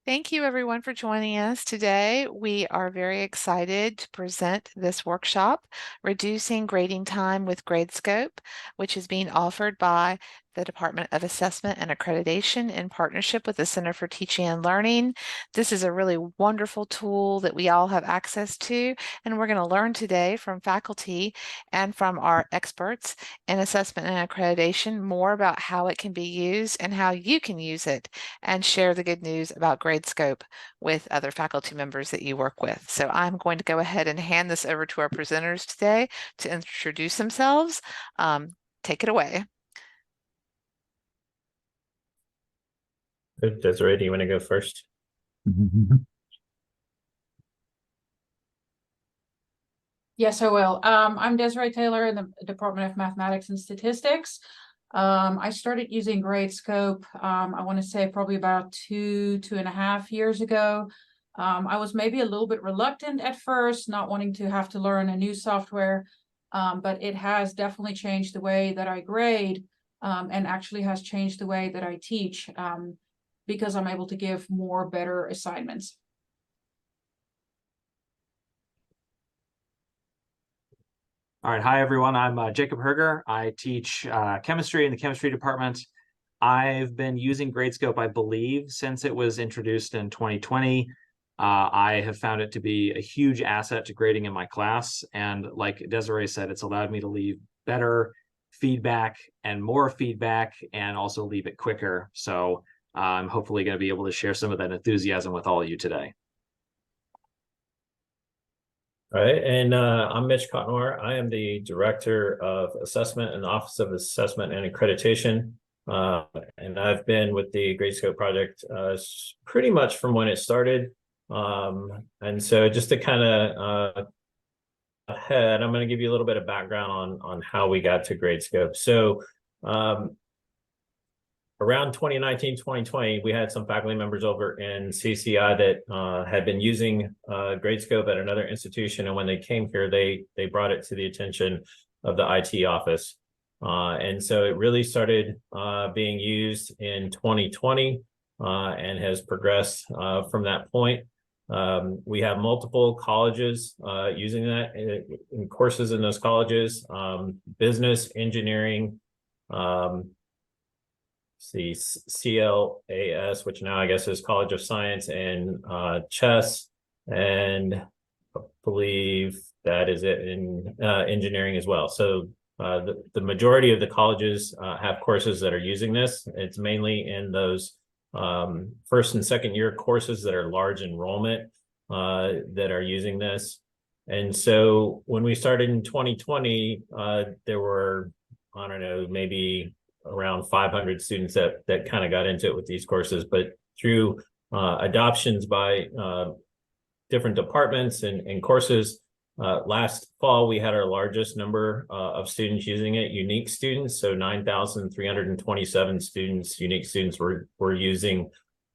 Thank you, everyone, for joining us today. We are very excited to present this workshop, Reducing Grading Time with Gradescope, which is being offered by the Department of Assessment and Accreditation in partnership with the Center for Teaching and Learning. This is a really wonderful tool that we all have access to, and we're going to learn today from faculty and from our experts in assessment and accreditation more about how it can be used and how you can use it and share the good news about Gradescope with other faculty members that you work with. So I'm going to go ahead and hand this over to our presenters today to introduce themselves. Take it away. Desiree, do you want to go first? Yes, I will. I'm Desiree Taylor in the Department of Mathematics and Statistics. I started using Gradescope, I want to say probably about 2.5 years ago. I was maybe a little bit reluctant at first, not wanting to have to learn a new software, but it has definitely changed the way that I grade, and actually has changed the way that I teach, because I'm able to give better assignments. All right, hi everyone. I'm Jacob Herger. I teach chemistry in the chemistry department. I've been using Gradescope, I believe, since it was introduced in 2020. I have found it to be a huge asset to grading in my class. And like Desiree said, it's allowed me to leave better feedback and more feedback and also leave it quicker. So I'm hopefully going to be able to share some of that enthusiasm with all of you today. All right, and I'm Mitch Cottonor. I am the Director of Assessment in the Office of Assessment and Accreditation. And I've been with the Gradescope project pretty much from when it started. And so just to kind of ahead, I'm going to give you a little bit of background on how we got to Gradescope. So around 2019, 2020, we had some faculty members over in CCI that had been using Gradescope at another institution. And when they came here, they brought it to the attention of the IT office. And so it really started being used in 2020 and has progressed from that point. We have multiple colleges using that in courses in those colleges, business, engineering, CLAS, which now I guess is College of Science, and chess, and I believe that is it in engineering as well. So the majority of the colleges have courses that are using this. It's mainly in those first and second year courses that are large enrollment that are using this. And so when we started in 2020, there were, I don't know, maybe around 500 students that kind of got into it with these courses, but through adoptions by different departments and courses, last fall we had our largest number of students using it, unique students. So 9,327 students, unique students were using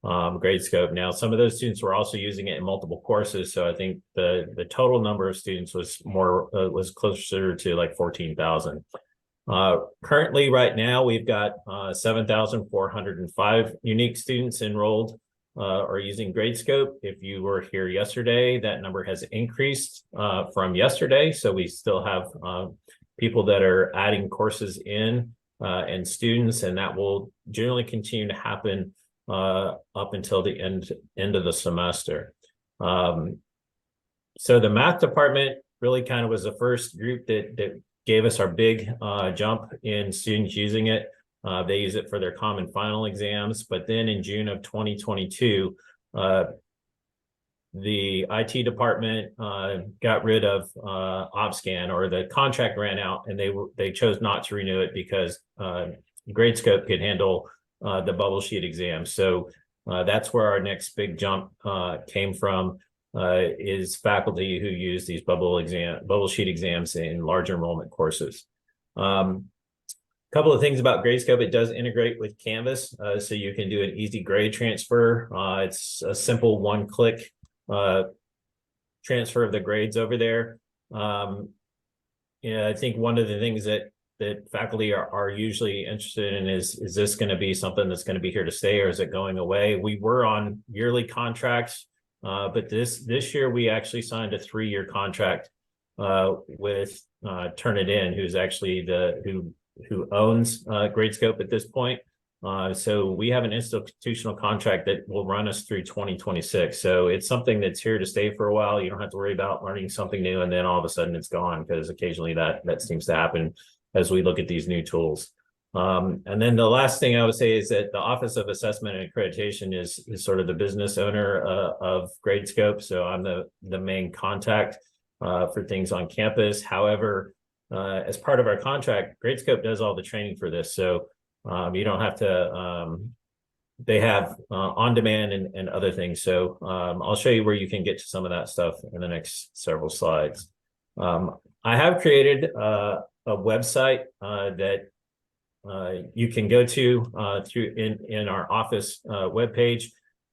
Gradescope. Now, some of those students were also using it in multiple courses. So I think the total number of students was closer to like 14,000. Currently, right now, we've got 7,405 unique students enrolled or using Gradescope. If you were here yesterday, that number has increased from yesterday. So we still have people that are adding courses in and students, and that will generally continue to happen up until the end of the semester. So the math department really kind of was the first group that gave us our big jump in students using it. They use it for their common final exams. But then in June of 2022, the IT department got rid of OpScan, or the contract ran out, and they chose not to renew it because Gradescope could handle the bubble sheet exams. So that's where our next big jump came from. Is faculty who use these bubble sheet exams in large enrollment courses. Couple of things about Gradescope: it does integrate with Canvas, so you can do an easy grade transfer. It's a simple one-click transfer of the grades over there. I think one of the things that that faculty are usually interested in is this going to be something that's going to be here to stay, or is it going away? We were on yearly contracts, but this year we actually signed a 3-year contract with Turnitin, who's actually who owns Gradescope at this point. So we have an institutional contract that will run us through 2026. So it's something that's here to stay for a while. You don't have to worry about learning something new and then all of a sudden it's gone, because occasionally that seems to happen as we look at these new tools. And then the last thing I would say is that the Office of Assessment and Accreditation is sort of the business owner of Gradescope. So I'm the main contact for things on campus. However, as part of our contract, Gradescope does all the training for this. So you don't have to, they have on demand and other things. So I'll show you where you can get to some of that stuff in the next several slides. I have created a website that you can go to through in our office webpage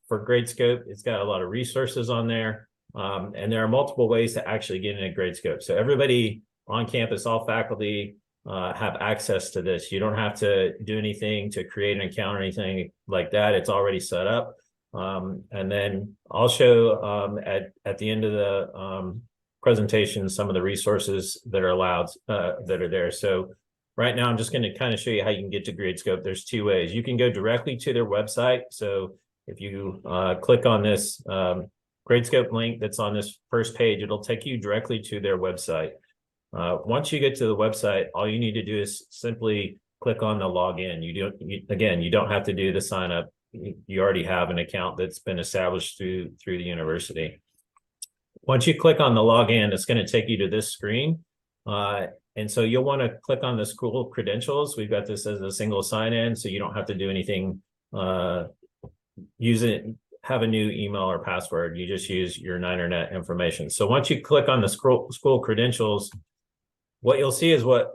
for Gradescope. It's got a lot of resources on there. And there are multiple ways to actually get into Gradescope. So everybody on campus, all faculty, have access to this. You don't have to do anything to create an account or anything like that. It's already set up. And then I'll show at the end of the presentation some of the resources that are allowed that are there. So right now I'm just going to kind of show you how you can get to Gradescope. There's 2 ways. You can go directly to their website. So if you click on this Gradescope link that's on this first page, it'll take you directly to their website. Once you get to the website, all you need to do is simply click on the login. You don't have to do the sign up. You already have an account that's been established through the university. Once you click on the login, it's going to take you to this screen. And so you'll want to click on the school credentials. We've got this as a single sign-in, so you don't have to do anything. Have a new email or password. You just use your Ninernet information. So once you click on the school credentials, what you'll see is what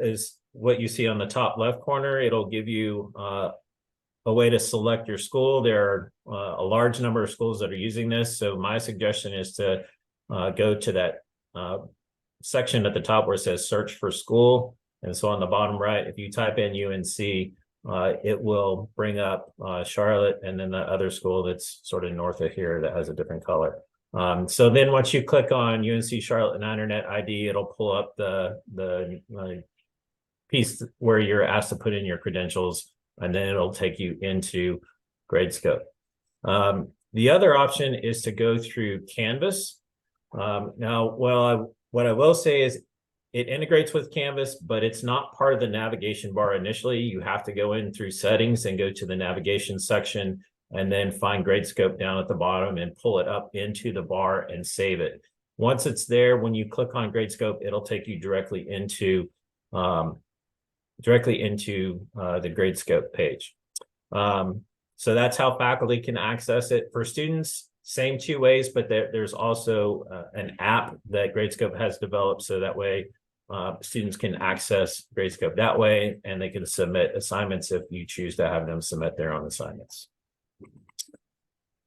you see on the top left corner. It'll give you a way to select your school. There are a large number of schools that are using this. So my suggestion is to go to that section at the top where it says search for school. And so on the bottom right, if you type in UNC, it will bring up Charlotte and then the other school that's sort of north of here that has a different color. So then once you click on UNC Charlotte and Ninernet ID, it'll pull up the piece where you're asked to put in your credentials, and then it'll take you into Gradescope. The other option is to go through Canvas. Now, what I will say is it integrates with Canvas, but it's not part of the navigation bar initially. You have to go in through settings and go to the navigation section and then find Gradescope down at the bottom and pull it up into the bar and save it. Once it's there, when you click on Gradescope, it'll take you directly into the Gradescope page. So that's how faculty can access it. For students, same 2 ways, but there's also an app that Gradescope has developed, so that way students can access Gradescope that way, and they can submit assignments if you choose to have them submit their own assignments.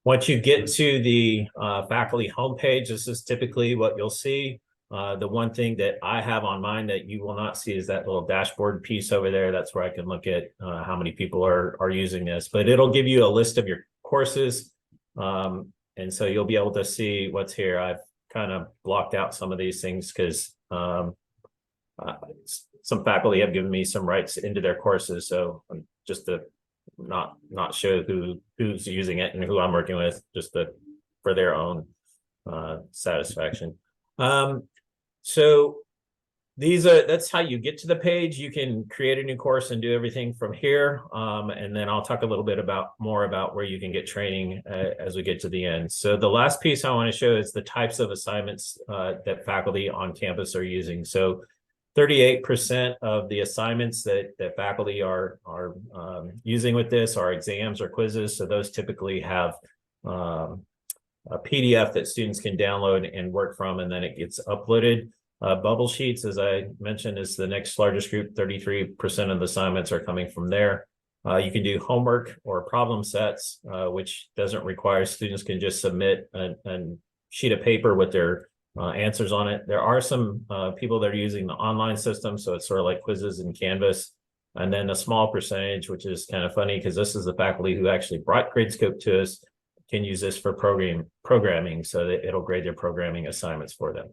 Once you get to the faculty homepage, this is typically what you'll see. The one thing that I have on mine that you will not see is that little dashboard piece over there. That's where I can look at how many people are using this, but it'll give you a list of your courses. And so you'll be able to see what's here. I've kind of blocked out some of these things because some faculty have given me some rights into their courses. So just to not show who's using it and who I'm working with, just for their own satisfaction. So that's how you get to the page. You can create a new course and do everything from here. And then I'll talk a little bit more about where you can get training as we get to the end. So the last piece I want to show is the types of assignments that faculty on campus are using. So 38% of the assignments that faculty are using with this are exams or quizzes. So those typically have a PDF that students can download and work from, and then it gets uploaded. Bubble sheets, as I mentioned, is the next largest group. 33% of the assignments are coming from there. You can do homework or problem sets, which doesn't require students can just submit a sheet of paper with their answers on it. There are some people that are using the online system, so it's sort of like quizzes in Canvas. And then a small percentage, which is kind of funny because this is the faculty who actually brought Gradescope to us, can use this for programming so that it'll grade their programming assignments for them.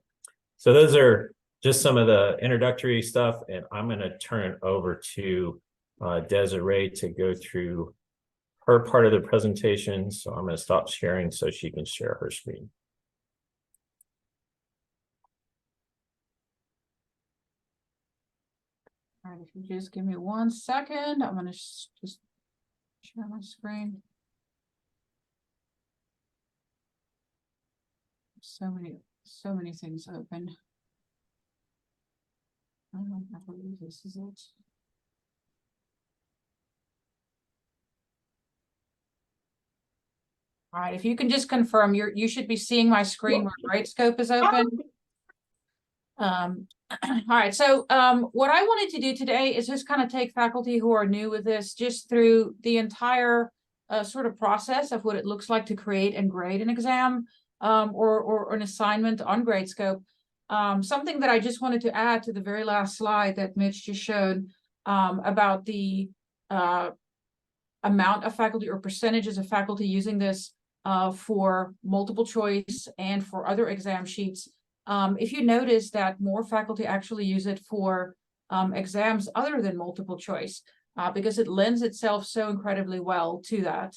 So those are just some of the introductory stuff, and I'm going to turn it over to Desiree to go through her part of the presentation. So I'm going to stop sharing so she can share her screen. All right, if you just give me 1 second, I'm going to just share my screen. So many things open. I believe this is it. All right, if you can just confirm, you should be seeing my screen where Gradescope is open. All right, so what I wanted to do today is just kind of take faculty who are new with this just through the entire sort of process of what it looks like to create and grade an exam or an assignment on Gradescope. Something that I just wanted to add to the very last slide that Mitch just showed about the amount of faculty or percentages of faculty using this for multiple choice and for other exam sheets. If you notice that more faculty actually use it for exams other than multiple choice, because it lends itself so incredibly well to that.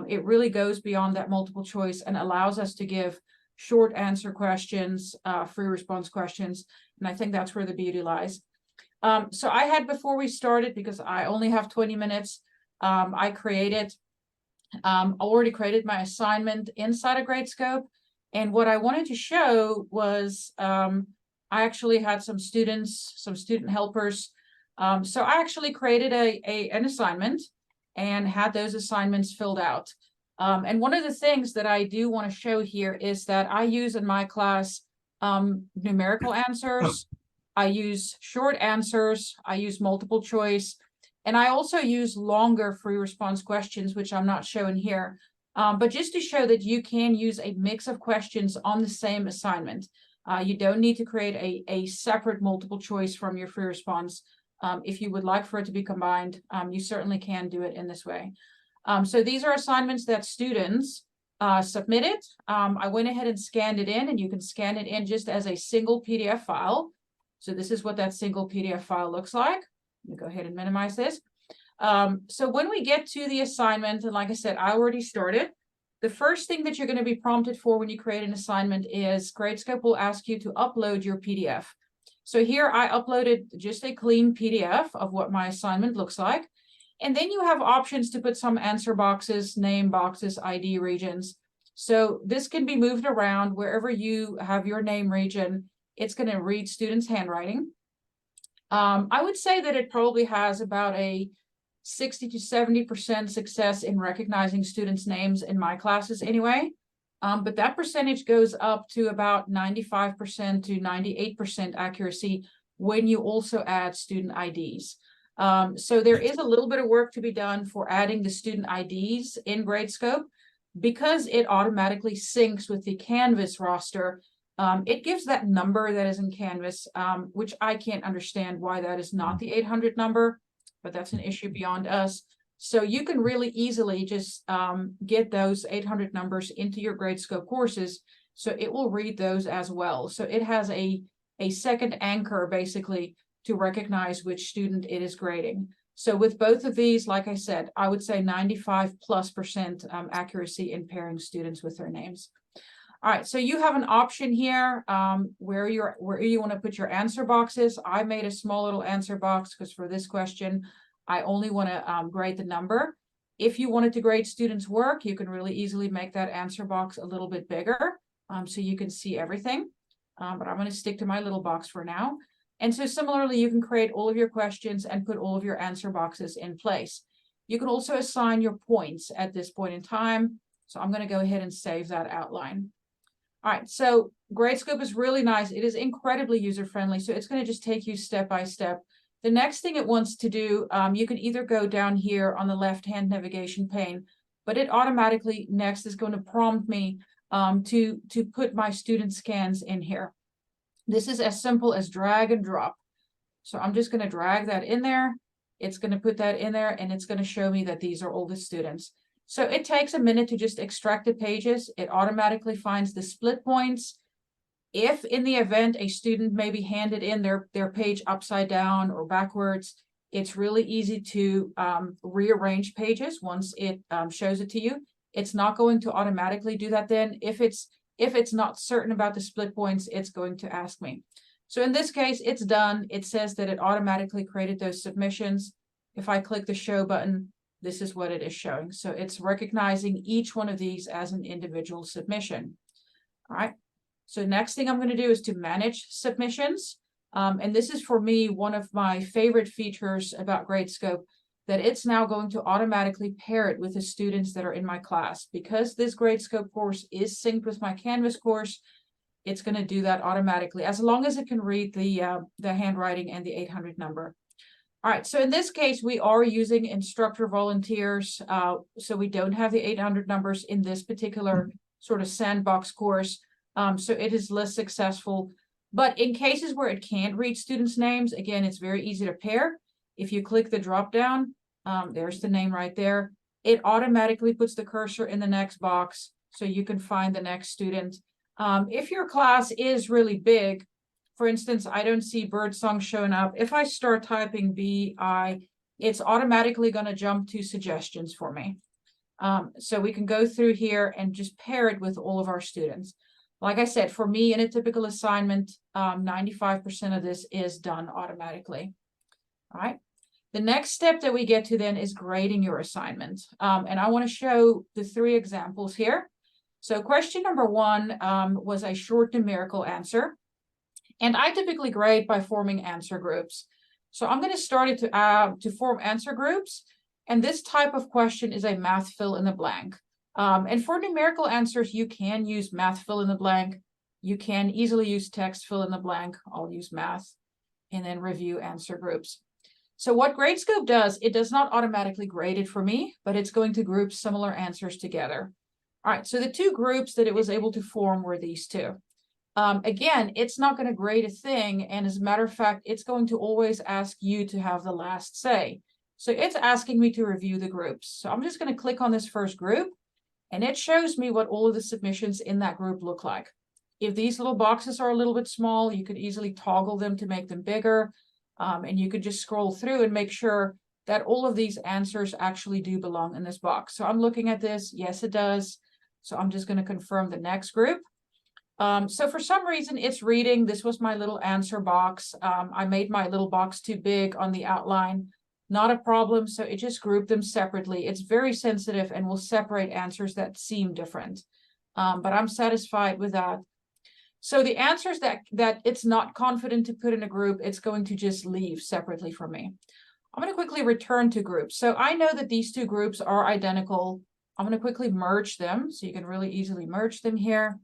It really goes beyond that multiple choice and allows us to give short answer questions, free response questions. And I think that's where the beauty lies. So I had, before we started, because I only have 20 minutes, I already created my assignment inside of Gradescope. And what I wanted to show was I actually had some students, some student helpers. So I actually created an assignment and had those assignments filled out. And one of the things that I do want to show here is that I use in my class numerical answers. I use short answers. I use multiple choice. And I also use longer free response questions, which I'm not showing here. But just to show that you can use a mix of questions on the same assignment. You don't need to create a separate multiple choice from your free response. If you would like for it to be combined, you certainly can do it in this way. So these are assignments that students submitted. I went ahead and scanned it in, and you can scan it in just as a single PDF file. So this is what that single PDF file looks like. Let me go ahead and minimize this. So when we get to the assignment, and like I said, I already started, the first thing that you're going to be prompted for when you create an assignment is Gradescope will ask you to upload your PDF. So here I uploaded just a clean PDF of what my assignment looks like. And then you have options to put some answer boxes, name boxes, ID regions. So this can be moved around wherever you have your name region. It's going to read students' handwriting. I would say that it probably has about a 60 to 70% success in recognizing students' names in my classes anyway. But that percentage goes up to about 95% to 98% accuracy when you also add student IDs. So there is a little bit of work to be done for adding the student IDs in Gradescope. Because it automatically syncs with the Canvas roster, it gives that number that is in Canvas, which I can't understand why that is not the 800 number, but that's an issue beyond us. So you can really easily just get those 800 numbers into your Gradescope courses, so it will read those as well. So it has a second anchor, basically, to recognize which student it is grading. So with both of these, like I said, I would say 95+% accuracy in pairing students with their names. All right, so you have an option here where you want to put your answer boxes. I made a small little answer box because for this question, I only want to grade the number. If you wanted to grade students' work, you can really easily make that answer box a little bit bigger so you can see everything. But I'm going to stick to my little box for now. And so similarly, you can create all of your questions and put all of your answer boxes in place. You can also assign your points at this point in time. So I'm going to go ahead and save that outline. All right, so Gradescope is really nice. It is incredibly user-friendly. So it's going to just take you step by step. The next thing it wants to do, you can either go down here on the left-hand navigation pane, but it automatically next is going to prompt me to put my student scans in here. This is as simple as drag and drop. So I'm just going to drag that in there. It's going to put that in there, and it's going to show me that these are all the students. So it takes a minute to just extract the pages. It automatically finds the split points. If in the event a student maybe handed in their page upside down or backwards, it's really easy to rearrange pages once it shows it to you. It's not going to automatically do that then. If it's not certain about the split points, it's going to ask me. So in this case, it's done. It says that it automatically created those submissions. If I click the show button, this is what it is showing. So it's recognizing each one of these as an individual submission. All right. So next thing I'm going to do is to manage submissions. And this is for me one of my favorite features about Gradescope, that it's now going to automatically pair it with the students that are in my class. Because this Gradescope course is synced with my Canvas course, it's going to do that automatically, as long as it can read the handwriting and the 800 number. All right, so in this case, we are using instructor volunteers, so we don't have the 800 numbers in this particular sort of sandbox course, so it is less successful. But in cases where it can't read students' names, again, it's very easy to pair. If you click the drop down, there's the name right there. It automatically puts the cursor in the next box so you can find the next student. If your class is really big, for instance, I don't see Birdsong showing up. If I start typing BI, it's automatically going to jump to suggestions for me. So we can go through here and just pair it with all of our students. Like I said, for me in a typical assignment, 95% of this is done automatically. All right. The next step that we get to then is grading your assignment. And I want to show the 3 examples here. So question number 1 was a short numerical answer. And I typically grade by forming answer groups. So I'm going to start it to form answer groups. And this type of question is a math fill in the blank. And for numerical answers, you can use math fill in the blank. You can easily use text fill in the blank. I'll use math and then review answer groups. So what Gradescope does, it does not automatically grade it for me, but it's going to group similar answers together. All right, so the 2 groups that it was able to form were these 2. Again, it's not going to grade a thing. And as a matter of fact, it's going to always ask you to have the last say. So it's asking me to review the groups. So I'm just going to click on this first group, and it shows me what all of the submissions in that group look like. If these little boxes are a little bit small, you could easily toggle them to make them bigger. And you could just scroll through and make sure that all of these answers actually do belong in this box. So I'm looking at this. Yes, it does. So I'm just going to confirm the next group. So for some reason it's reading. This was my little answer box. I made my little box too big on the outline. Not a problem. So it just grouped them separately. It's very sensitive and will separate answers that seem different. But I'm satisfied with that. So the answers that it's not confident to put in a group, it's going to just leave separately for me. I'm going to quickly return to groups. So I know that these 2 groups are identical. I'm going to quickly merge them. So you can really easily merge them here.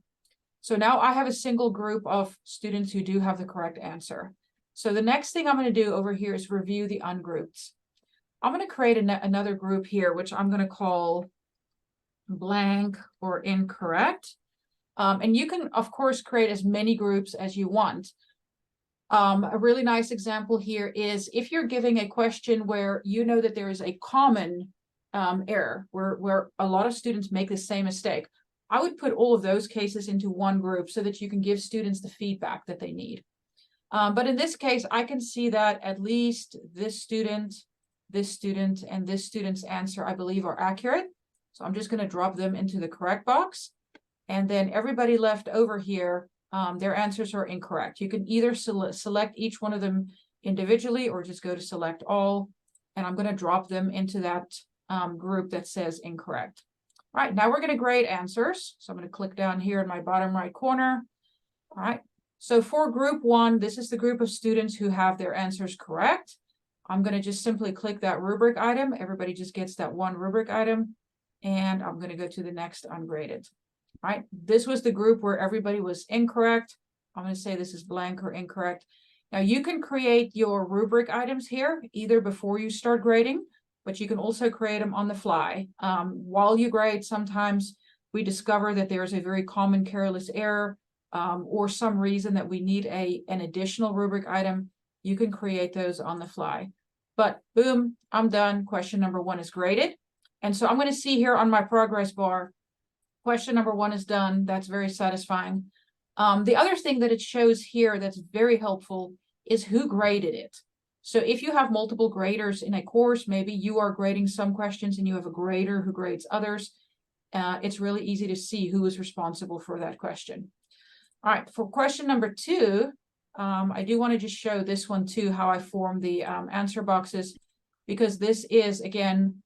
So now I have a single group of students who do have the correct answer. So the next thing I'm going to do over here is review the ungrouped. I'm going to create another group here, which I'm going to call blank or incorrect. And you can, of course, create as many groups as you want. A really nice example here is if you're giving a question where you know that there is a common error, where a lot of students make the same mistake, I would put all of those cases into one group so that you can give students the feedback that they need. But in this case, I can see that at least this student, and this student's answer, I believe, are accurate. So I'm just going to drop them into the correct box. And then everybody left over here, their answers are incorrect. You can either select each one of them individually or just go to select all. And I'm going to drop them into that group that says incorrect. All right, now we're going to grade answers. So I'm going to click down here in my bottom right corner. All right, so for group 1, this is the group of students who have their answers correct. I'm going to just simply click that rubric item. Everybody just gets that one rubric item. And I'm going to go to the next ungraded. All right, this was the group where everybody was incorrect. I'm going to say this is blank or incorrect. Now you can create your rubric items here either before you start grading, but you can also create them on the fly. While you grade, sometimes we discover that there's a very common careless error, or some reason that we need an additional rubric item, you can create those on the fly. But boom, I'm done. Question number 1 is graded. And so I'm going to see here on my progress bar, question number 1 is done. That's very satisfying. The other thing that it shows here that's very helpful is who graded it. So if you have multiple graders in a course, maybe you are grading some questions and you have a grader who grades others, it's really easy to see who is responsible for that question. All right, for question number 2, I do want to just show this one too, how I form the answer boxes, because this is, again,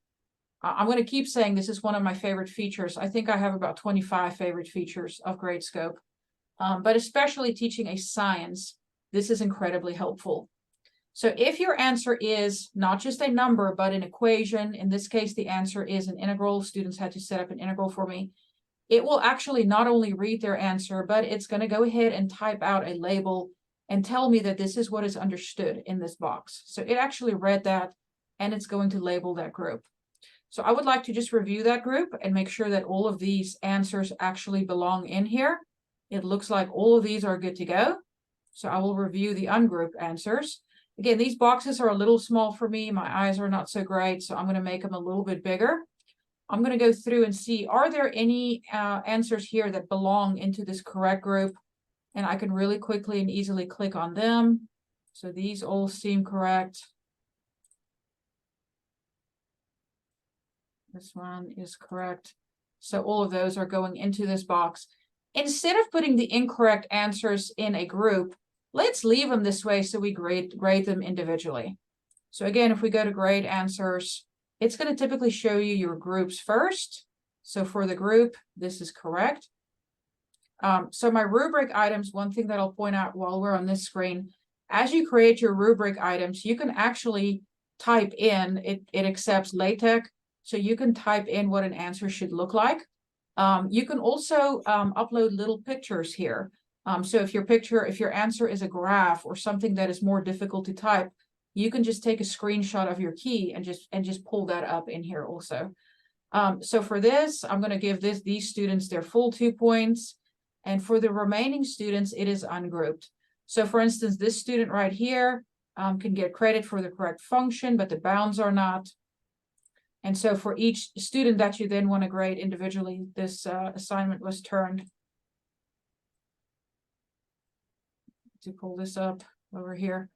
I'm going to keep saying this is one of my favorite features. I think I have about 25 favorite features of Gradescope, but especially teaching a science, this is incredibly helpful. So if your answer is not just a number, but an equation, in this case, the answer is an integral. Students had to set up an integral for me. It will actually not only read their answer, but it's going to go ahead and type out a label and tell me that this is what is understood in this box. So it actually read that, and it's going to label that group. So I would like to just review that group and make sure that all of these answers actually belong in here. It looks like all of these are good to go. So I will review the ungrouped answers. Again, these boxes are a little small for me. My eyes are not so great, so I'm going to make them a little bit bigger. I'm going to go through and see, are there any answers here that belong into this correct group? And I can really quickly and easily click on them. So these all seem correct. This one is correct. So all of those are going into this box. Instead of putting the incorrect answers in a group, let's leave them this way so we grade them individually. So again, if we go to grade answers, it's going to typically show you your groups first. So for the group, this is correct. So my rubric items, one thing that I'll point out while we're on this screen, as you create your rubric items, you can actually type in, it accepts LaTeX, so you can type in what an answer should look like. You can also upload little pictures here. So if your answer is a graph or something that is more difficult to type, you can just take a screenshot of your key and just pull that up in here also. So for this, I'm going to give these students their full 2 points. And for the remaining students, it is ungrouped. So for instance, this student right here can get credit for the correct function, but the bounds are not. And so for each student that you then want to grade individually, this assignment was turned. To pull this up over here.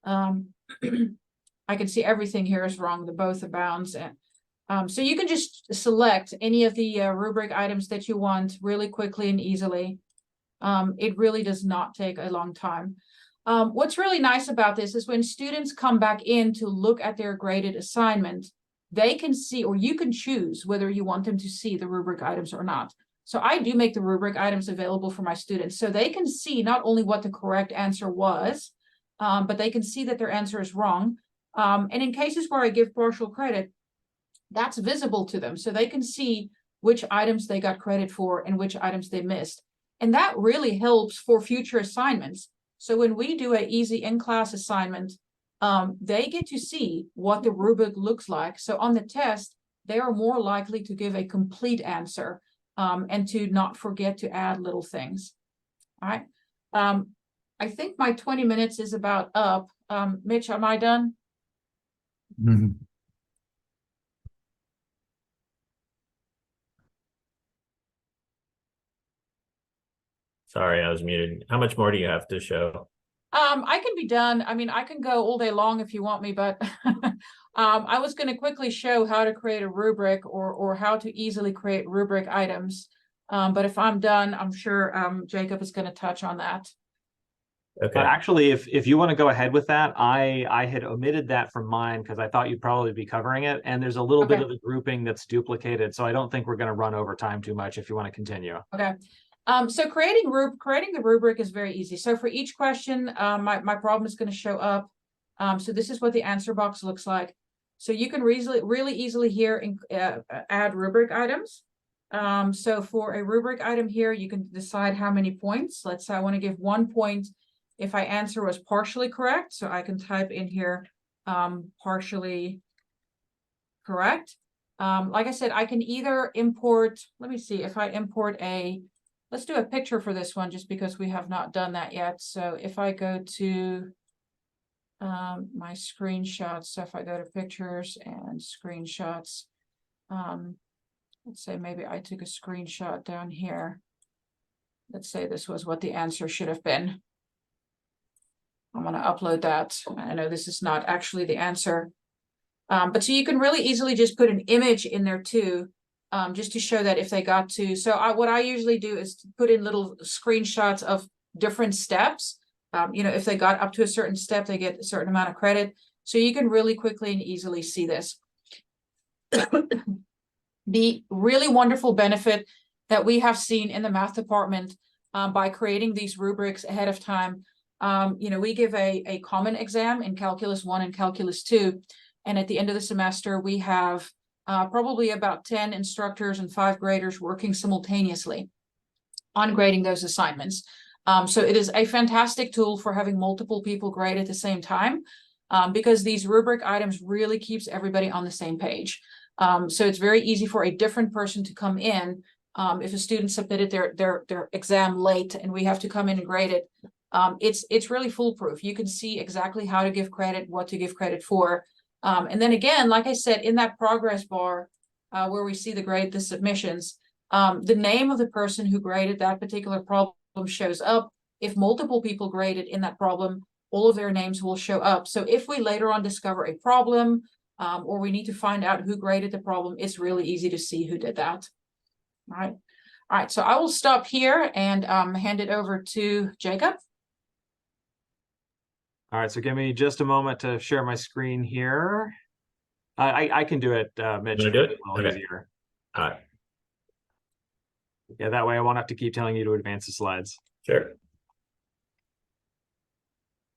I can see everything here is wrong, both the bounds. And so you can just select any of the rubric items that you want really quickly and easily. It really does not take a long time. What's really nice about this is when students come back in to look at their graded assignment, they can see, or you can choose whether you want them to see the rubric items or not. So I do make the rubric items available for my students so they can see not only what the correct answer was, but they can see that their answer is wrong. And in cases where I give partial credit, that's visible to them. So they can see which items they got credit for and which items they missed. And that really helps for future assignments. So when we do an easy in-class assignment, they get to see what the rubric looks like. So on the test, they are more likely to give a complete answer and to not forget to add little things. All right. I think my 20 minutes is about up. Mitch, am I done? Mm-hmm. Sorry, I was muted. How much more do you have to show? I can be done. I mean, I can go all day long if you want me, but I was going to quickly show how to create a rubric or how to easily create rubric items. But if I'm done, I'm sure Jacob is going to touch on that. Okay. Actually, if you want to go ahead with that, I had omitted that from mine because I thought you'd probably be covering it. And there's a little bit of the grouping that's duplicated. So I don't think we're going to run over time too much if you want to continue. Okay. So creating the rubric is very easy. So for each question, my problem is going to show up. So this is what the answer box looks like. So you can really easily here add rubric items. So for a rubric item here, you can decide how many points. Let's say I want to give 1 point if my answer was partially correct. So I can type in here partially correct. Like I said, I can either import, let me see if I import let's do a picture for this one just because we have not done that yet. So if I go to my screenshots, so if I go to pictures and screenshots, let's say maybe I took a screenshot down here. Let's say this was what the answer should have been. I'm going to upload that. I know this is not actually the answer. But so you can really easily just put an image in there too, just to show that if they got to. So what I usually do is put in little screenshots of different steps. You know, if they got up to a certain step, they get a certain amount of credit. So you can really quickly and easily see this. The really wonderful benefit that we have seen in the math department by creating these rubrics ahead of time. You know, we give a common exam in Calculus 1 and Calculus 2. And at the end of the semester, we have probably about 10 instructors and 5 graders working simultaneously on grading those assignments. So it is a fantastic tool for having multiple people grade at the same time, because these rubric items really keeps everybody on the same page. So it's very easy for a different person to come in. If a student submitted their exam late and we have to come in and grade it, it's really foolproof. You can see exactly how to give credit, what to give credit for. And then again, like I said, in that progress bar where we see the submissions, the name of the person who graded that particular problem shows up. If multiple people graded in that problem, all of their names will show up. So if we later on discover a problem or we need to find out who graded the problem, it's really easy to see who did that. All right. All right. So I will stop here and hand it over to Jacob. All right, so give me just a moment to share my screen here. I can do it, Mitch. You wanna do it? A little Okay. easier. All right. Yeah, that way I won't have to keep telling you to advance the slides. Sure.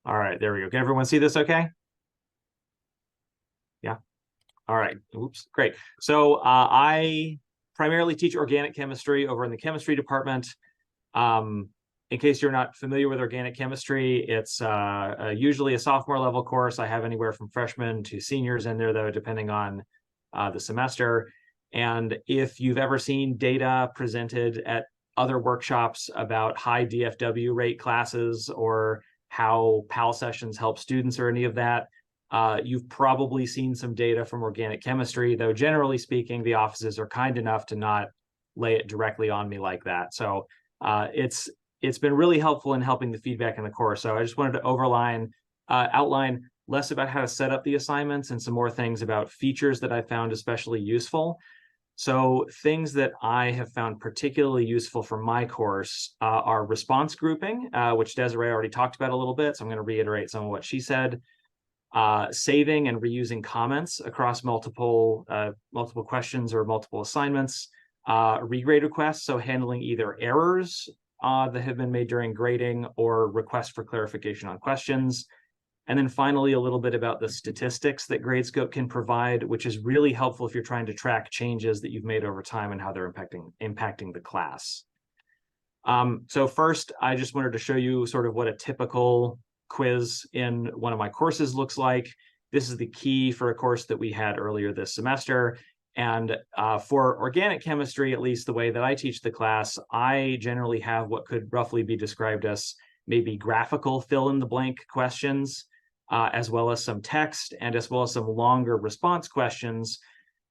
All right, there we go. Can everyone see this okay? Yeah. All right. Oops. Great. So I primarily teach organic chemistry over in the chemistry department. In case you're not familiar with organic chemistry, it's usually a sophomore level course. I have anywhere from freshmen to seniors in there, though, depending on the semester. And if you've ever seen data presented at other workshops about high DFW rate classes or how PAL sessions help students or any of that, you've probably seen some data from organic chemistry, though generally speaking, the offices are kind enough to not lay it directly on me like that. So it's been really helpful in helping the feedback in the course. So I just wanted to outline less about how to set up the assignments and some more things about features that I found especially useful. So things that I have found particularly useful for my course are response grouping, which Desiree already talked about a little bit. So I'm going to reiterate some of what she said. Saving and reusing comments across multiple questions or multiple assignments. Regrade requests, so handling either errors that have been made during grading or requests for clarification on questions. And then finally, a little bit about the statistics that Gradescope can provide, which is really helpful if you're trying to track changes that you've made over time and how they're impacting the class. So first, I just wanted to show you sort of what a typical quiz in one of my courses looks like. This is the key for a course that we had earlier this semester. And for organic chemistry, at least the way that I teach the class, I generally have what could roughly be described as maybe graphical fill-in-the-blank questions, as well as some text and as well as some longer response questions.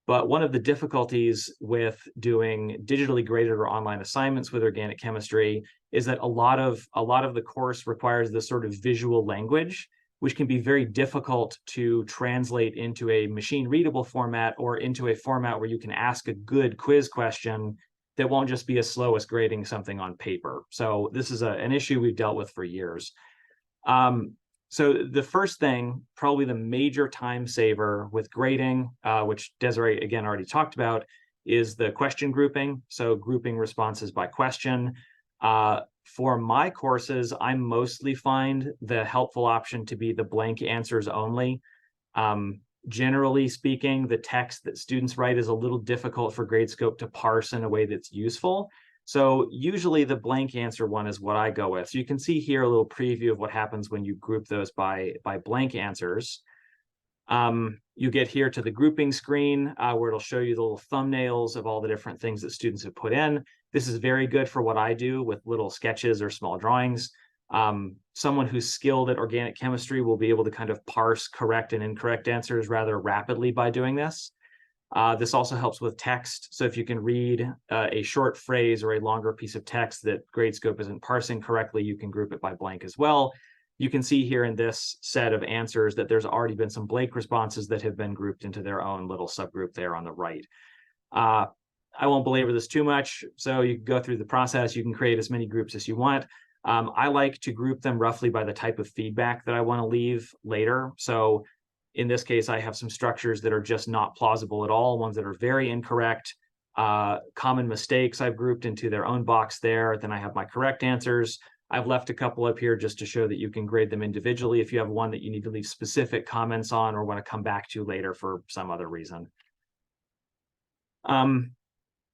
But one of the difficulties with doing digitally graded or online assignments with organic chemistry is that a lot of the course requires this sort of visual language, which can be very difficult to translate into a machine readable format or into a format where you can ask a good quiz question that won't just be as slow as grading something on paper. So this is an issue we've dealt with for years. So the first thing, probably the major time saver with grading, which Desiree again already talked about, is the question grouping. So grouping responses by question. For my courses, I mostly find the helpful option to be the blank answers only. Generally speaking, the text that students write is a little difficult for Gradescope to parse in a way that's useful. So usually the blank answer one is what I go with. So you can see here a little preview of what happens when you group those by blank answers. You get here to the grouping screen where it'll show you the little thumbnails of all the different things that students have put in. This is very good for what I do with little sketches or small drawings. Someone who's skilled at organic chemistry will be able to kind of parse correct and incorrect answers rather rapidly by doing this. This also helps with text. So if you can read a short phrase or a longer piece of text that Gradescope isn't parsing correctly, you can group it by blank as well. You can see here in this set of answers that there's already been some blank responses that have been grouped into their own little subgroup there on the right. I won't belabor this too much. So you can go through the process. You can create as many groups as you want. I like to group them roughly by the type of feedback that I want to leave later. So in this case, I have some structures that are just not plausible at all, ones that are very incorrect. Common mistakes I've grouped into their own box there. Then I have my correct answers. I've left a couple up here just to show that you can grade them individually if you have one that you need to leave specific comments on or want to come back to later for some other reason.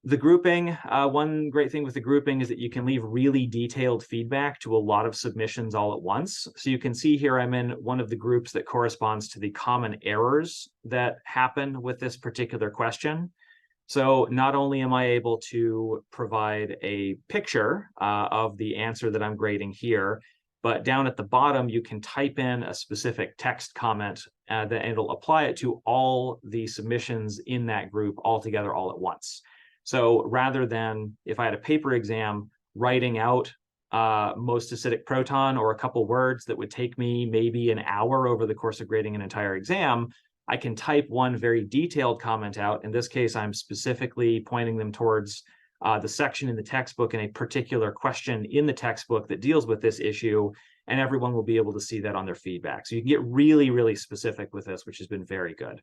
The grouping, one great thing with the grouping is that you can leave really detailed feedback to a lot of submissions all at once. So you can see here I'm in one of the groups that corresponds to the common errors that happen with this particular question. So not only am I able to provide a picture of the answer that I'm grading here, but down at the bottom, you can type in a specific text comment and it'll apply it to all the submissions in that group all together all at once. So rather than, if I had a paper exam, writing out most acidic proton or a couple words that would take me maybe an hour over the course of grading an entire exam, I can type one very detailed comment out. In this case, I'm specifically pointing them towards the section in the textbook and a particular question in the textbook that deals with this issue, and everyone will be able to see that on their feedback. So you can get really, really specific with this, which has been very good.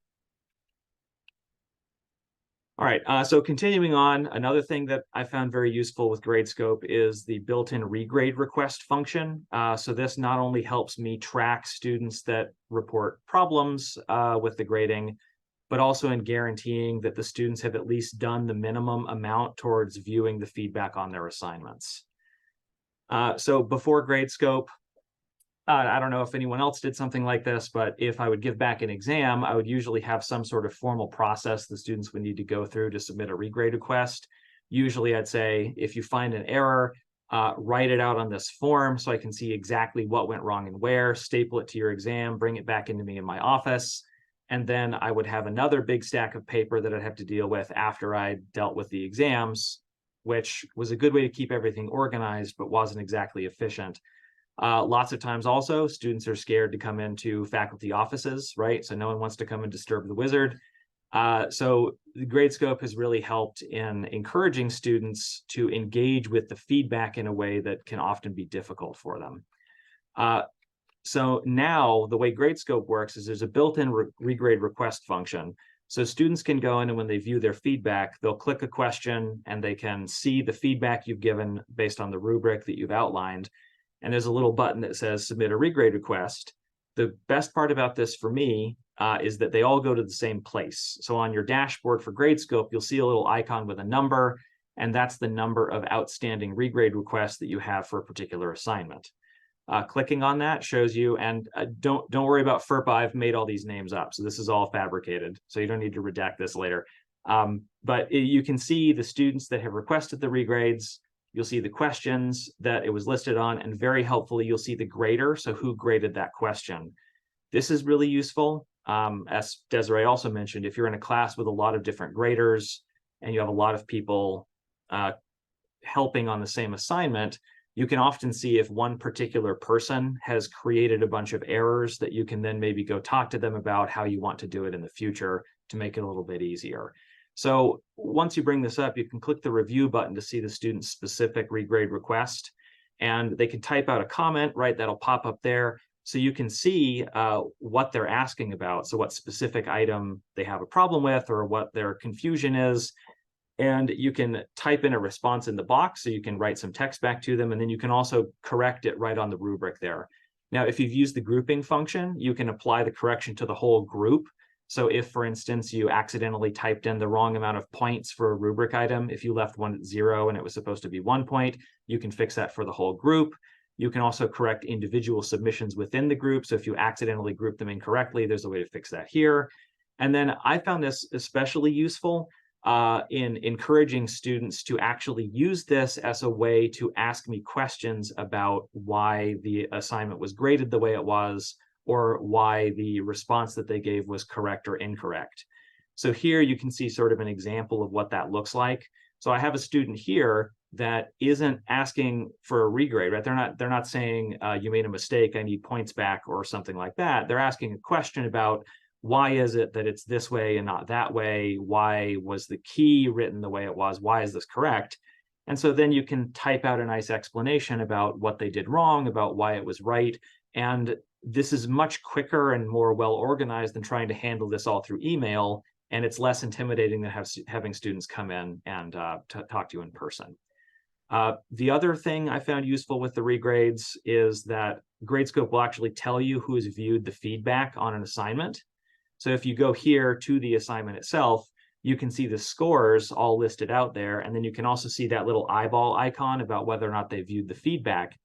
All right, so continuing on, another thing that I found very useful with Gradescope is the built-in regrade request function. So this not only helps me track students that report problems with the grading, but also in guaranteeing that the students have at least done the minimum amount towards viewing the feedback on their assignments. So before Gradescope, I don't know if anyone else did something like this, but if I would give back an exam, I would usually have some sort of formal process the students would need to go through to submit a regrade request. Usually I'd say, if you find an error, write it out on this form so I can see exactly what went wrong and where, staple it to your exam, bring it back into me in my office. And then I would have another big stack of paper that I'd have to deal with after I dealt with the exams, which was a good way to keep everything organized, but wasn't exactly efficient. Lots of times also, students are scared to come into faculty offices, right? So no one wants to come and disturb the wizard. So the Gradescope has really helped in encouraging students to engage with the feedback in a way that can often be difficult for them. So now the way Gradescope works is there's a built-in regrade request function. So students can go in and when they view their feedback, they'll click a question and they can see the feedback you've given based on the rubric that you've outlined. And there's a little button that says submit a regrade request. The best part about this for me is that they all go to the same place. So on your dashboard for Gradescope, you'll see a little icon with a number, and that's the number of outstanding regrade requests that you have for a particular assignment. Clicking on that shows you, and don't worry about FERPA, I've made all these names up, so this is all fabricated, so you don't need to redact this later. But you can see the students that have requested the regrades. You'll see the questions that it was listed on, and very helpfully, you'll see the grader, so who graded that question. This is really useful. As Desiree also mentioned, if you're in a class with a lot of different graders and you have a lot of people helping on the same assignment, you can often see if one particular person has created a bunch of errors that you can then maybe go talk to them about how you want to do it in the future to make it a little bit easier. So once you bring this up, you can click the review button to see the student's specific regrade request, and they can type out a comment, right? That'll pop up there. So you can see what they're asking about. So what specific item they have a problem with or what their confusion is. And you can type in a response in the box, so you can write some text back to them, and then you can also correct it right on the rubric there. Now, if you've used the grouping function, you can apply the correction to the whole group. So if, for instance, you accidentally typed in the wrong amount of points for a rubric item, if you left one at 0 and it was supposed to be 1 point, you can fix that for the whole group. You can also correct individual submissions within the group. So if you accidentally group them incorrectly, there's a way to fix that here. And then I found this especially useful in encouraging students to actually use this as a way to ask me questions about why the assignment was graded the way it was, or why the response that they gave was correct or incorrect. So here you can see sort of an example of what that looks like. So I have a student here that isn't asking for a regrade, right? They're not saying you made a mistake, I need points back or something like that. They're asking a question about why is it that it's this way and not that way? Why was the key written the way it was? Why is this correct? And so then you can type out a nice explanation about what they did wrong, about why it was right. And this is much quicker and more well organized than trying to handle this all through email. And it's less intimidating than having students come in and talk to you in person. The other thing I found useful with the regrades is that Gradescope will actually tell you who has viewed the feedback on an assignment. So if you go here to the assignment itself, you can see the scores all listed out there. And then you can also see that little eyeball icon about whether or not they viewed the feedback.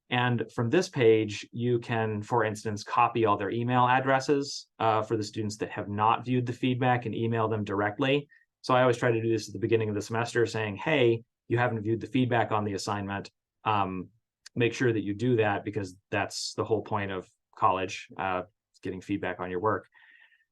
And from this page, you can, for instance, copy all their email addresses for the students that have not viewed the feedback and email them directly. So I always try to do this at the beginning of the semester saying, hey, you haven't viewed the feedback on the assignment. Make sure that you do that because that's the whole point of college, getting feedback on your work.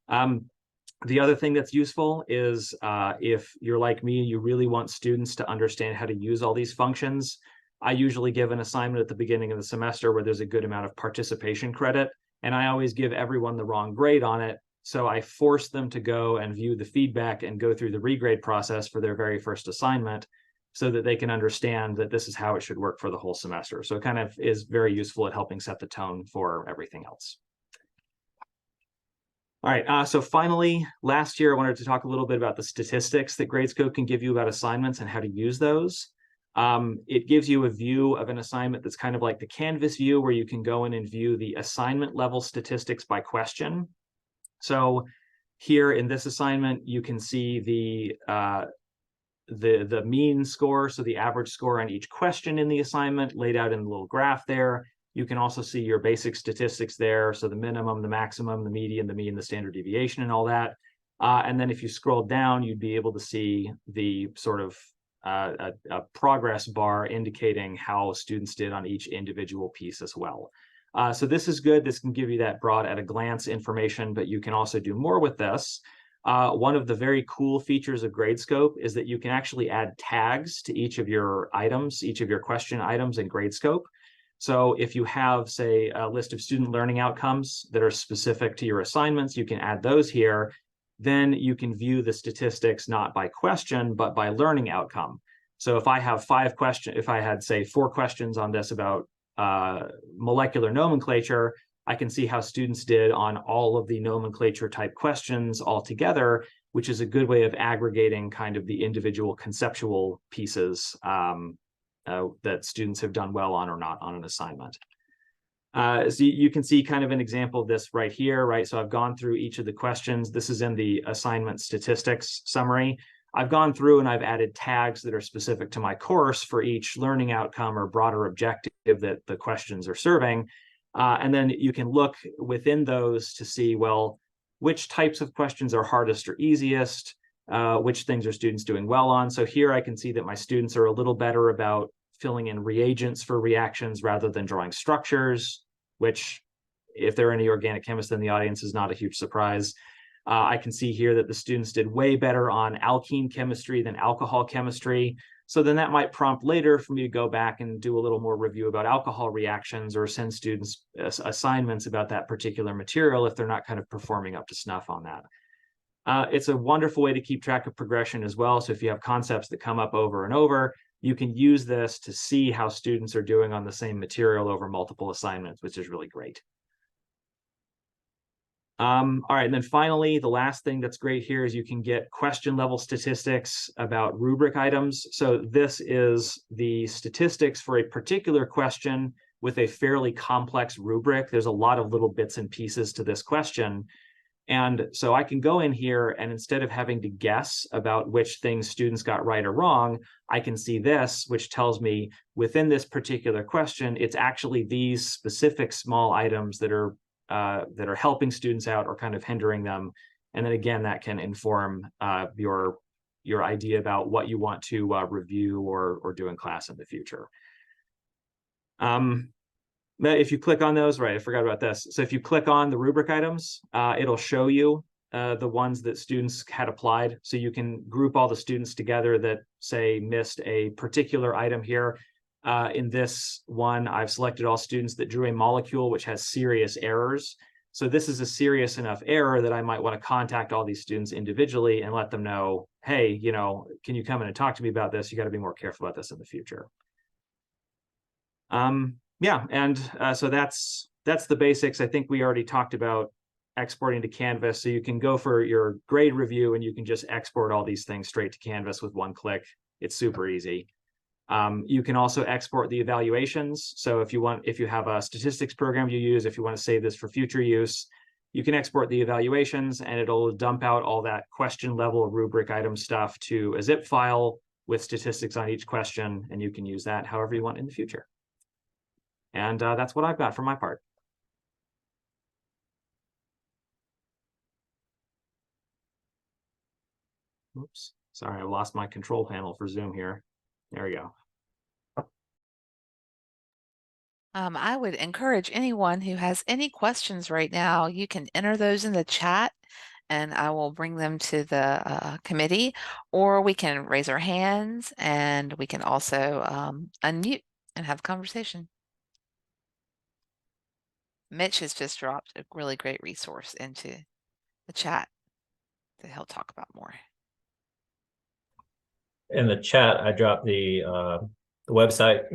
The other thing that's useful is if you're like me and you really want students to understand how to use all these functions, I usually give an assignment at the beginning of the semester where there's a good amount of participation credit, and I always give everyone the wrong grade on it. So I force them to go and view the feedback and go through the regrade process for their very first assignment so that they can understand that this is how it should work for the whole semester. So it kind of is very useful at helping set the tone for everything else. All right, so finally, last year I wanted to talk a little bit about the statistics that Gradescope can give you about assignments and how to use those. It gives you a view of an assignment that's kind of like the Canvas view where you can go in and view the assignment level statistics by question. So here in this assignment, you can see the mean score, so the average score on each question in the assignment laid out in the little graph there. You can also see your basic statistics there, so the minimum, the maximum, the median, the mean, the standard deviation, and all that. And then if you scroll down, you'd be able to see the sort of a progress bar indicating how students did on each individual piece as well. So this is good. This can give you that broad at a glance information, but you can also do more with this. One of the very cool features of Gradescope is that you can actually add tags to each of your items, each of your question items in Gradescope. So if you have, say, a list of student learning outcomes that are specific to your assignments, you can add those here. Then you can view the statistics not by question, but by learning outcome. So if I have 5 questions, if I had, say, 4 questions on this about molecular nomenclature, I can see how students did on all of the nomenclature type questions all together, which is a good way of aggregating kind of the individual conceptual pieces that students have done well on or not on an assignment. So you can see kind of an example of this right here, right? So I've gone through each of the questions. This is in the assignment statistics summary. I've gone through and I've added tags that are specific to my course for each learning outcome or broader objective that the questions are serving. And then you can look within those to see, well, which types of questions are hardest or easiest, which things are students doing well on. So here I can see that my students are a little better about filling in reagents for reactions rather than drawing structures, which if there are any organic chemists in the audience is not a huge surprise. I can see here that the students did way better on alkene chemistry than alcohol chemistry. So then that might prompt later for me to go back and do a little more review about alcohol reactions or send students assignments about that particular material if they're not kind of performing up to snuff on that. It's a wonderful way to keep track of progression as well. So if you have concepts that come up over and over, you can use this to see how students are doing on the same material over multiple assignments, which is really great. All right, and then finally, the last thing that's great here is you can get question level statistics about rubric items. So this is the statistics for a particular question with a fairly complex rubric. There's a lot of little bits and pieces to this question. And so I can go in here, and instead of having to guess about which things students got right or wrong, I can see this, which tells me within this particular question, it's actually these specific small items that are helping students out or kind of hindering them. And then again, that can inform your idea about what you want to review or do in class in the future. If you click on those, right, I forgot about this. So if you click on the rubric items, it'll show you the ones that students had applied. So you can group all the students together that, say, missed a particular item here. In this one, I've selected all students that drew a molecule which has serious errors. So this is a serious enough error that I might want to contact all these students individually and let them know, hey, you know, can you come in and talk to me about this? You got to be more careful about this in the future. Yeah, and so that's the basics. I think we already talked about exporting to Canvas. So you can go for your grade review and you can just export all these things straight to Canvas with one click. It's super easy. You can also export the evaluations. So if you have a statistics program you use, if you want to save this for future use, you can export the evaluations and it'll dump out all that question level rubric item stuff to a zip file with statistics on each question, and you can use that however you want in the future. And that's what I've got for my part. Oops, sorry, I lost my control panel for Zoom here. There we go. I would encourage anyone who has any questions right now, you can enter those in the chat and I will bring them to the committee, or we can raise our hands and we can also unmute and have a conversation. Mitch has just dropped a really great resource into the chat that he'll talk about more. In the chat, I dropped the website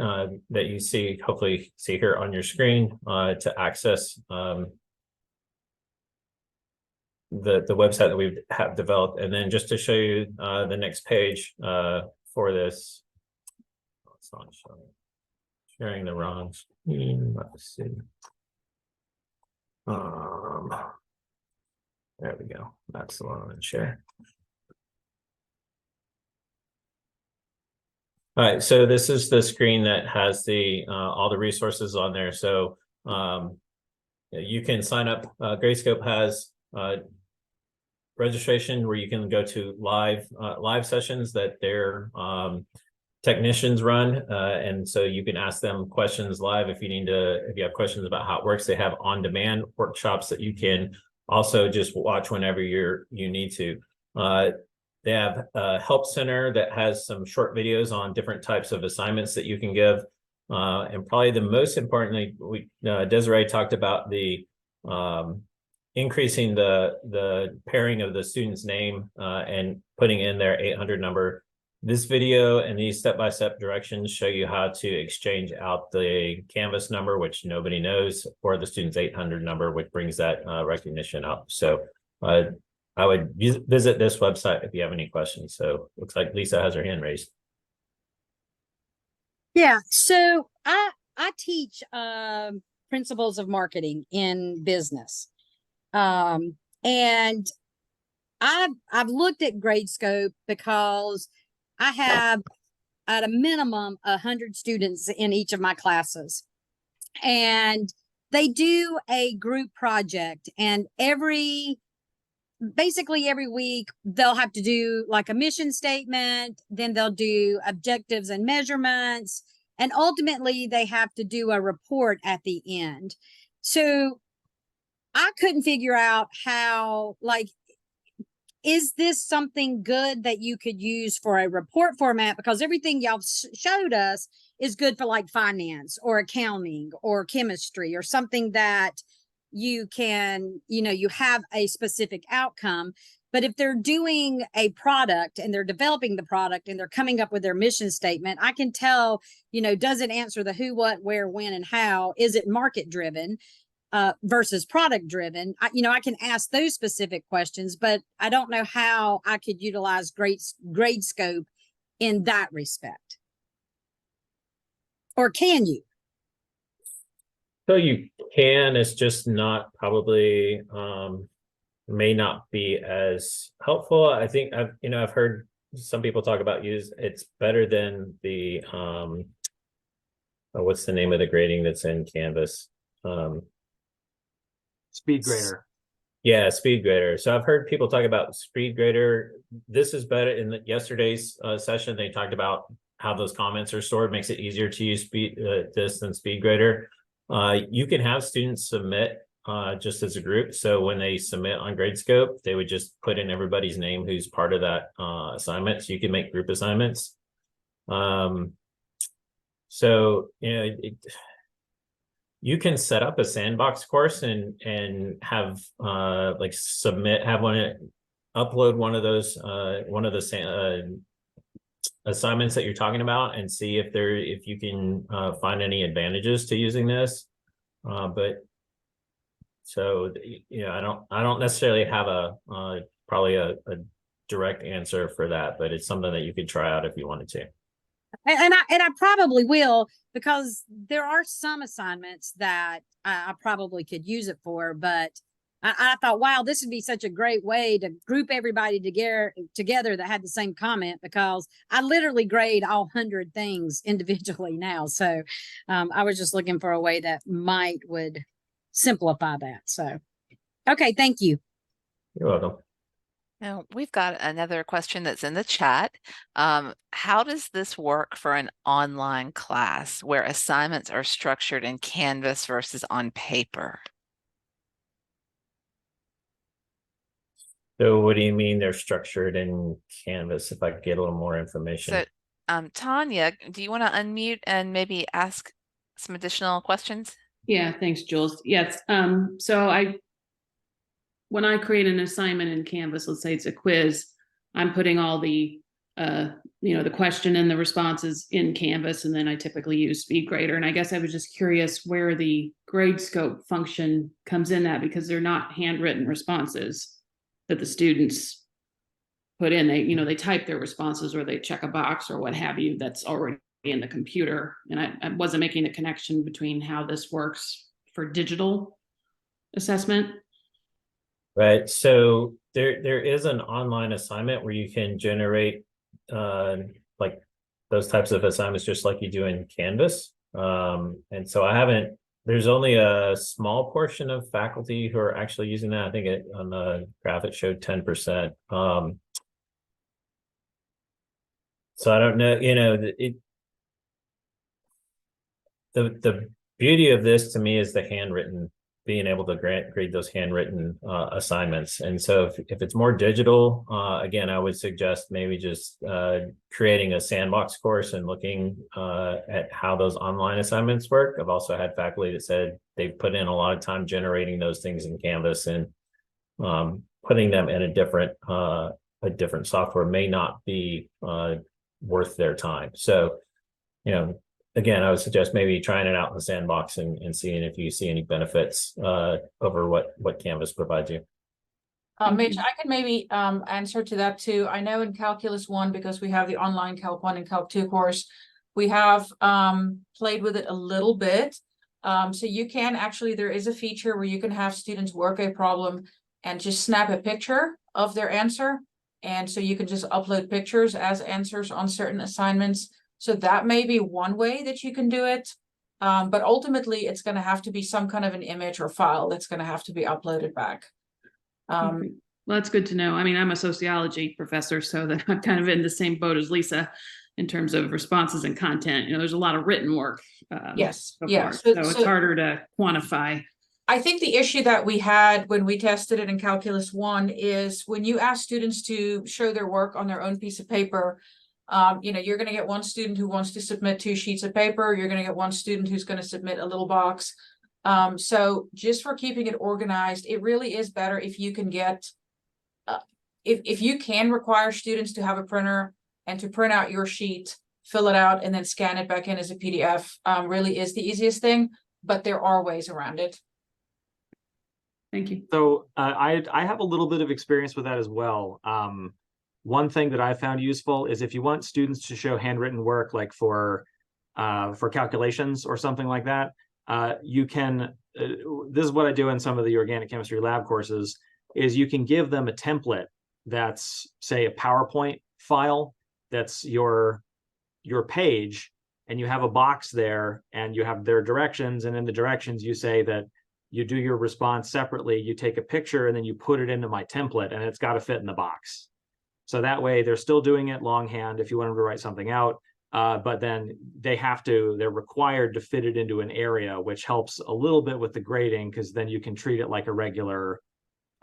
that you hopefully see here on your screen to access the website that we have developed. And then just to show you the next page for this, it's not sharing the wrong screen. Let's see. There we go. That's the one I'm gonna share. All right, so this is the screen that has the all the resources on there. So you can sign up. Gradescope has registration where you can go to live sessions that their technicians run, and so you can ask them questions live if you have questions about how it works. They have on-demand workshops that you can also just watch whenever you need to. They have a help center that has some short videos on different types of assignments that you can give. And probably the most importantly, Desiree talked about the increasing the pairing of the student's name and putting in their 800 number. This video and these step-by-step directions show you how to exchange out the Canvas number, which nobody knows, or the student's 800 number, which brings that recognition up. So I would visit this website if you have any questions. So looks like Lisa has her hand raised. Yeah, so I teach principles of marketing in business. And I've looked at Gradescope because I have at a minimum 100 students in each of my classes. And they do a group project, and basically every week they'll have to do like a mission statement, then they'll do objectives and measurements, and ultimately they have to do a report at the end. So I couldn't figure out how, like, is this something good that you could use for a report format? Because everything y'all showed us is good for like finance or accounting or chemistry or something that you can, you have a specific outcome. But if they're doing a product and they're developing the product and they're coming up with their mission statement, I can tell, does it answer the who, what, where, when, and how? Is it market driven versus product driven? I can ask those specific questions, but I don't know how I could utilize Gradescope in that respect. Or can you? So you can, it's just not probably may not be as helpful. I think I've heard some people talk about it's better than the what's the name of the grading that's in Canvas? Speed grader. Yeah, speed grader. So I've heard people talk about speed grader. This is better. In yesterday's session, they talked about how those comments are stored, makes it easier to use this than speed grader. You can have students submit just as a group. So when they submit on Gradescope, they would just put in everybody's name who's part of that assignment. So you can make group assignments. So you can set up a sandbox course and have upload one of those assignments that you're talking about and see if you can find any advantages to using this. But so I don't necessarily have probably a direct answer for that, but it's something that you could try out if you wanted to. And I probably will, because there are some assignments that I probably could use it for, but I thought, wow, this would be such a great way to group everybody together that had the same comment, because I literally grade all 100 things individually now. So I was just looking for a way that would simplify that. So, okay, thank you. You're welcome. Now, we've got another question that's in the chat. How does this work for an online class where assignments are structured in Canvas versus on paper? So what do you mean they're structured in Canvas? If I could get a little more information. So, Tanya, do you want to unmute and maybe ask some additional questions? Yeah, thanks, Jules. Yes. So when I create an assignment in Canvas, let's say it's a quiz, I'm putting all the the question and the responses in Canvas, and then I typically use SpeedGrader. And I guess I was just curious where the Gradescope function comes in that, because they're not handwritten responses that the students put in. They type their responses, or they check a box or what have you that's already in the computer. And I wasn't making a connection between how this works for digital assessment. Right. So there is an online assignment where you can generate like those types of assignments just like you do in Canvas. And so there's only a small portion of faculty who are actually using that. I think on the graph it showed 10%. So I don't know, the beauty of this to me is the handwritten, being able to grade those handwritten assignments. And so if it's more digital, again, I would suggest maybe just creating a sandbox course and looking at how those online assignments work. I've also had faculty that said they've put in a lot of time generating those things in Canvas, and putting them in a different software may not be worth their time. So, again, I would suggest maybe trying it out in the sandbox and seeing if you see any benefits over what Canvas provides you. Mitch, I could maybe answer to that too. I know in Calculus 1, because we have the online Calc 1 and Calc 2 course, we have played with it a little bit. So you can actually, there is a feature where you can have students work a problem and just snap a picture of their answer. And so you can just upload pictures as answers on certain assignments. So that may be one way that you can do it. But ultimately, it's going to have to be some kind of an image or file that's going to have to be uploaded back. Well, that's good to know. I mean, I'm a sociology professor, so that I'm kind of in the same boat as Lisa in terms of responses and content. There's a lot of written work. Yes. So Yeah. so it's harder to quantify. I think the issue that we had when we tested it in Calculus 1 is when you ask students to show their work on their own piece of paper, you're going to get one student who wants to submit 2 sheets of paper. You're going to get one student who's going to submit a little box. So just for keeping it organized, it really is better if you can get, if you can require students to have a printer and to print out your sheet, fill it out, and then scan it back in as a PDF, really is the easiest thing, but there are ways around it. Thank you. So I have a little bit of experience with that as well. One thing that I found useful is if you want students to show handwritten work, like for calculations or something like that, you can. This is what I do in some of the organic chemistry lab courses. is you can give them a template that's, say, a PowerPoint file that's your page, and you have a box there and you have their directions, and in the directions you say that you do your response separately, you take a picture and then you put it into my template, and it's got to fit in the box. So that way they're still doing it longhand if you want them to write something out, but then they're required to fit it into an area, which helps a little bit with the grading, because then you can treat it like a regular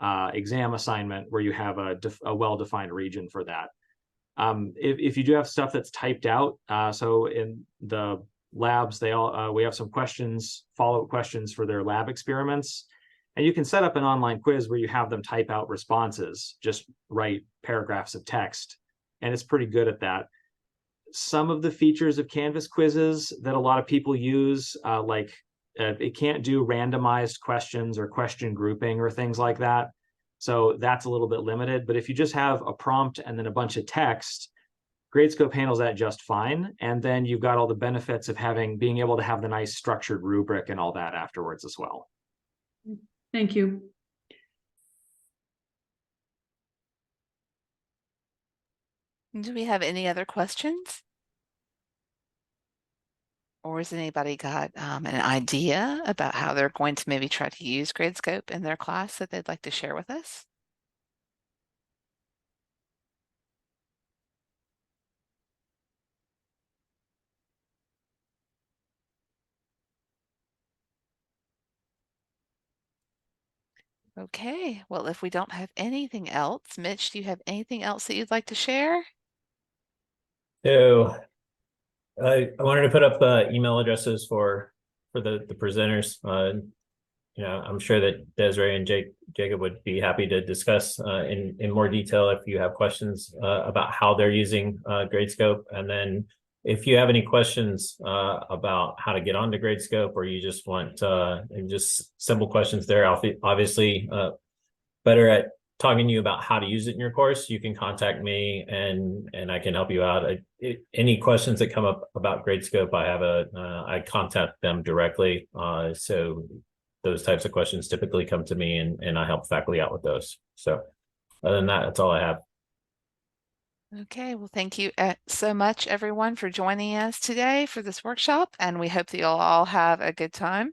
exam assignment where you have a well-defined region for that. If you do have stuff that's typed out, so in the labs, we have some questions, follow-up questions for their lab experiments, and you can set up an online quiz where you have them type out responses, just write paragraphs of text, and it's pretty good at that. Some of the features of Canvas quizzes that a lot of people use, it can't do randomized questions or question grouping or things like that. So that's a little bit limited, but if you just have a prompt and then a bunch of text, Gradescope handles that just fine. And then you've got all the benefits of being able to have the nice structured rubric and all that afterwards as well. Thank you. Do we have any other questions? Or has anybody got an idea about how they're going to maybe try to use Gradescope in their class that they'd like to share with us? Okay, well, if we don't have anything else, Mitch, do you have anything else that you'd like to share? So I wanted to put up email addresses for the presenters. I'm sure that Desiree and Jacob would be happy to discuss in more detail if you have questions about how they're using Gradescope. And then if you have any questions about how to get onto Gradescope, or you just want just simple questions there, obviously better at talking to you about how to use it in your course, you can contact me and I can help you out. Any questions that come up about Gradescope, I contact them directly. So those types of questions typically come to me, and I help faculty out with those. So other than that, that's all I have. Okay, well, thank you so much, everyone, for joining us today for this workshop, and we hope that you'll all have a good time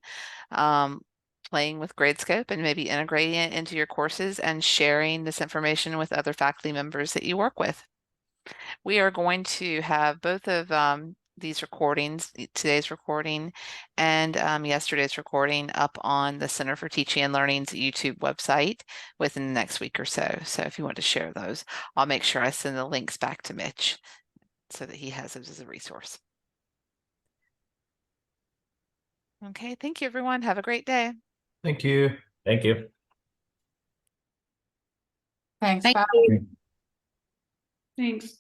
playing with Gradescope and maybe integrating it into your courses and sharing this information with other faculty members that you work with. We are going to have both of these recordings, today's recording and yesterday's recording, up on the Center for Teaching and Learning's YouTube website within the next week or so. So if you want to share those, I'll make sure I send the links back to Mitch so that he has those as a resource. Okay, thank you, everyone. Have a great day. Thank you. Thank you. Thanks. Thank Bye. you. Thanks.